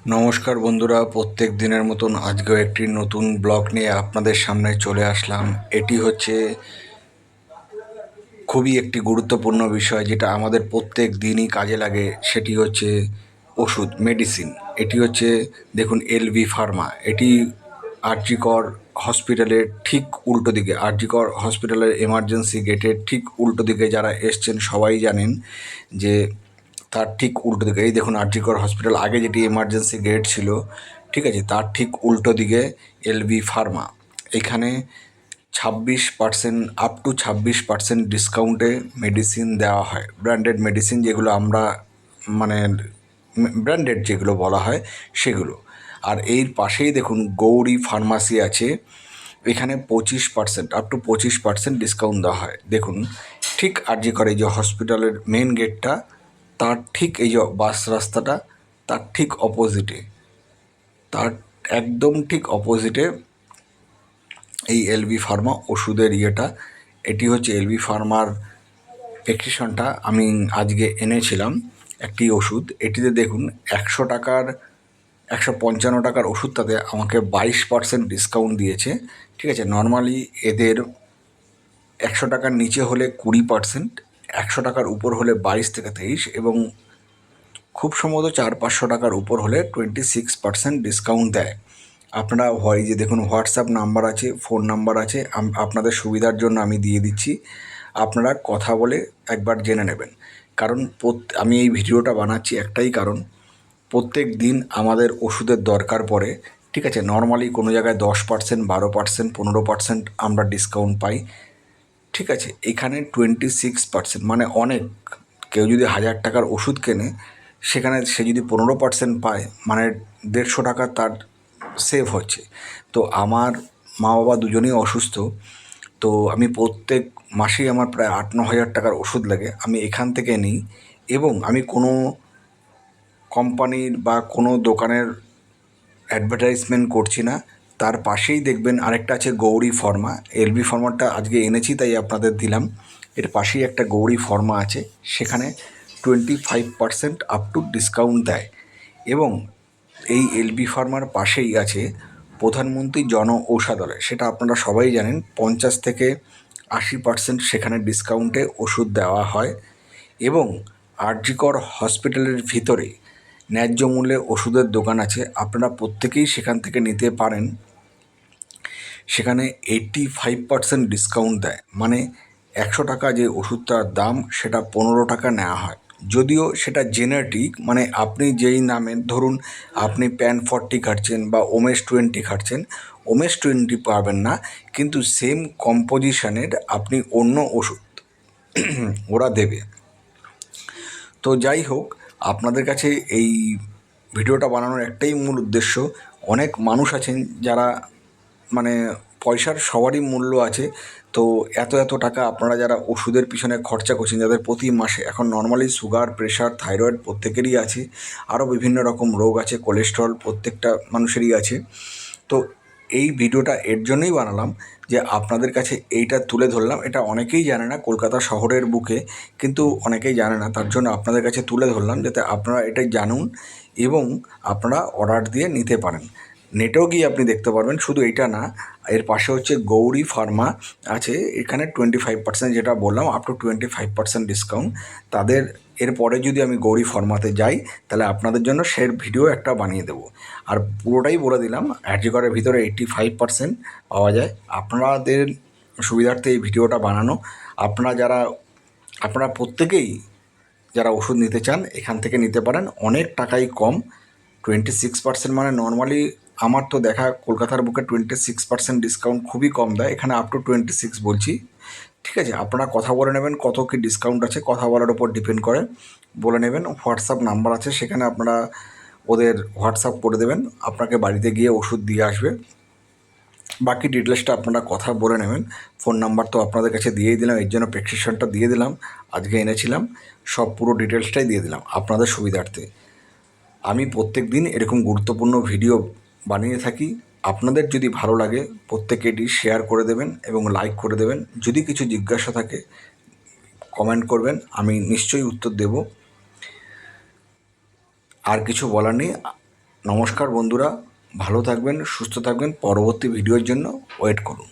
নমস্কার বন্ধুরা, প্রত্যেক দিনের মতন আজকেও একটি নতুন ব্লগ নিয়ে আপনাদের সামনে চলে আসলাম। এটি হচ্ছে খুবই একটি গুরুত্বপূর্ণ বিষয় যেটা আমাদের প্রত্যেক দিনই কাজে লাগে, সেটি হচ্ছে ওষুধ, মেডিসিন। এটি হচ্ছে দেখুন এলভি ফার্মা। এটি আরজি কর হসপিটালের ঠিক উল্টো দিকে, আরজি কর হসপিটালের এমার্জেন্সি গেটের ঠিক উল্টো দিকে যারা এসছেন সবাই জানেন যে তার ঠিক উল্টো দিকে এই দেখুন আরজি কর হসপিটাল, আগে যেটি এমার্জেন্সি গেট ছিল, ঠিক আছে, তার ঠিক উল্টো দিকে এলভি ফার্মা। এখানে 26% আপ টু 26% ডিসকাউন্টে মেডিসিন দেওয়া হয়, ব্র্যান্ডেড মেডিসিন যেগুলো আমরা মানে ব্র্যান্ডেড যেগুলো বলা হয় সেগুলো। আর এর পাশেই দেখুন গৌরী ফার্মাসি আছে, এখানে 25% আপ টু 25% ডিসকাউন্ট দেওয়া হয়। দেখুন ঠিক আরজি করে এই যে হসপিটালের মেন গেটটা, তার ঠিক এই যে বাস রাস্তাটা, তার ঠিক অপোজিটে, তার একদম ঠিক অপোজিটে এই এলভি ফার্মা ওষুধের ইয়েটা। এটি হচ্ছে এলভি ফার্মার প্রেসক্রিপশনটা আমি আজকে এনেছিলাম একটি ওষুধ। এটিতে দেখুন 100 টাকার 155 টাকার ওষুধটাতে আমাকে 22% ডিসকাউন্ট দিয়েছে, ঠিক আছে। নর্মালি এদের 100 টাকার নিচে হলে 20%, 100 টাকার উপর হলে 22 থেকে 23, এবং খুব সম্ভবত 400-500 টাকার উপর হলে 26% ডিসকাউন্ট দেয়। আপনারা হয় যে দেখুন হোয়াটসঅ্যাপ নাম্বার আছে, ফোন নাম্বার আছে, আপনাদের সুবিধার জন্য আমি দিয়ে দিচ্ছি, আপনারা কথা বলে একবার জেনে নেবেন। কারণ আমি এই ভিডিওটা বানাচ্ছি একটাই কারণ, প্রত্যেক দিন আমাদের ওষুধের দরকার পড়ে, ঠিক আছে। নর্মালি কোনো জায়গায় 10%, 12%, 15% আমরা ডিসকাউন্ট পাই, ঠিক আছে। এখানে 26%, মানে অনেক। কেউ যদি 1000 টাকার ওষুধ কেনে, সেখানে সে যদি 15% পায়, মানে 150 টাকা তার সেভ হচ্ছে। তো আমার মা বাবা দুজনেই অসুস্থ, তো আমি প্রত্যেক মাসেই আমার প্রায় 8-9 হাজার টাকার ওষুধ লাগে, আমি এখান থেকে নিই। এবং আমি কোনো কোম্পানির বা কোনো দোকানের অ্যাডভার্টাইজমেন্ট করছি না। তার পাশেই দেখবেন আরেকটা আছে গৌরী ফার্মা। এলবি ফার্মাটা আজকে এনেছি তাই আপনাদের দিলাম। এর পাশেই একটা গৌরী ফার্মা আছে, সেখানে 25% আপ টু ডিসকাউন্ট দেয়। এবং এই এলবি ফার্মার পাশেই আছে প্রধানমন্ত্রী জন ঔষধালয়, সেটা আপনারা সবাই জানেন। 50 থেকে 80% সেখানে ডিসকাউন্টে ওষুধ দেওয়া হয়। এবং আরজি কর হসপিটালের ভিতরে ন্যায্য মূল্যে ওষুধের দোকান আছে, আপনারা প্রত্যেকেই সেখান থেকে নিতে পারেন। সেখানে 85% ডিসকাউন্ট দেয়, মানে 100 টাকা যে ওষুধটার দাম সেটা 15 টাকা নেওয়া হয়। যদিও সেটা জেনেটিক, মানে আপনি যেই নামে ধরুন আপনি প্যান 40 খাচ্ছেন বা ওমেস 20 খাচ্ছেন, ওমেস 20 পাবেন না, কিন্তু সেম কম্পোজিশনের আপনি অন্য ওষুধ ওরা দেবে। তো যাই হোক, আপনাদের কাছে এই ভিডিওটা বানানোর একটাই মূল উদ্দেশ্য, অনেক মানুষ আছেন যারা মানে পয়সার সবারই মূল্য আছে, তো এত এত টাকা আপনারা যারা ওষুধের পিছনে খরচা করছেন, যাদের প্রতি মাসে এখন নর্মালি সুগার, প্রেশার, থাইরয়েড প্রত্যেকেরই আছে, আরও বিভিন্ন রকম রোগ আছে, কোলেস্ট্রল প্রত্যেকটা মানুষেরই আছে। তো এই ভিডিওটা এর জন্যই বানালাম যে আপনাদের কাছে এইটা তুলে ধরলাম। এটা অনেকেই জানে না, কলকাতা শহরের বুকে কিন্তু অনেকেই জানে না, তার জন্য আপনাদের কাছে তুলে ধরলাম যাতে আপনারা এটাই জানুন এবং আপনারা অর্ডার দিয়ে নিতে পারেন। নেটেও গিয়ে আপনি দেখতে পারবেন, শুধু এটা না, এর পাশে হচ্ছে গৌরী ফার্মা আছে, এখানে 25% যেটা বললাম আপ টু 25% ডিসকাউন্ট তাদের। এরপরে যদি আমি গৌরী ফার্মাতে যাই তাহলে আপনাদের জন্য সেই ভিডিও একটা বানিয়ে দেবো। আর পুরোটাই বলে দিলাম, আরজিকরের ভিতরে 85% পাওয়া যায়। আপনাদের সুবিধার্থে এই ভিডিওটা বানানো। আপনারা প্রত্যেকেই যারা ওষুধ নিতে চান এখান থেকে নিতে পারেন, অনেক টাকাই কম। 26% মানে নর্মালি আমার তো দেখা কলকাতার বুকে 26% ডিসকাউন্ট খুবই কম দেয়, এখানে আপ টু 26 বলছি, ঠিক আছে। আপনারা কথা বলে নেবেন কত কী ডিসকাউন্ট আছে, কথা বলার উপর ডিপেন্ড করে বলে নেবেন। হোয়াটসঅ্যাপ নাম্বার আছে, সেখানে আপনারা ওদের হোয়াটসঅ্যাপ করে দেবেন, আপনাকে বাড়িতে গিয়ে ওষুধ দিয়ে আসবে। বাকি ডিটেলসটা আপনারা কথা বলে নেবেন। ফোন নাম্বার তো আপনাদের কাছে দিয়েই দিলাম, এর জন্য প্রেসক্রিপশনটা দিয়ে দিলাম, আজকে এনেছিলাম, সব পুরো ডিটেলসটাই দিয়ে দিলাম আপনাদের সুবিধার্থে। আমি প্রত্যেক দিন এরকম গুরুত্বপূর্ণ ভিডিও বানিয়ে থাকি। আপনাদের যদি ভালো লাগে প্রত্যেকে এটি শেয়ার করে দেবেন এবং লাইক করে দেবেন। যদি কিছু জিজ্ঞাসা থাকে কমেন্ট করবেন, আমি নিশ্চয়ই উত্তর দেব। আর কিছু বলার নেই, নমস্কার বন্ধুরা, ভালো থাকবেন, সুস্থ থাকবেন, পরবর্তী ভিডিওর জন্য ওয়েট করুন।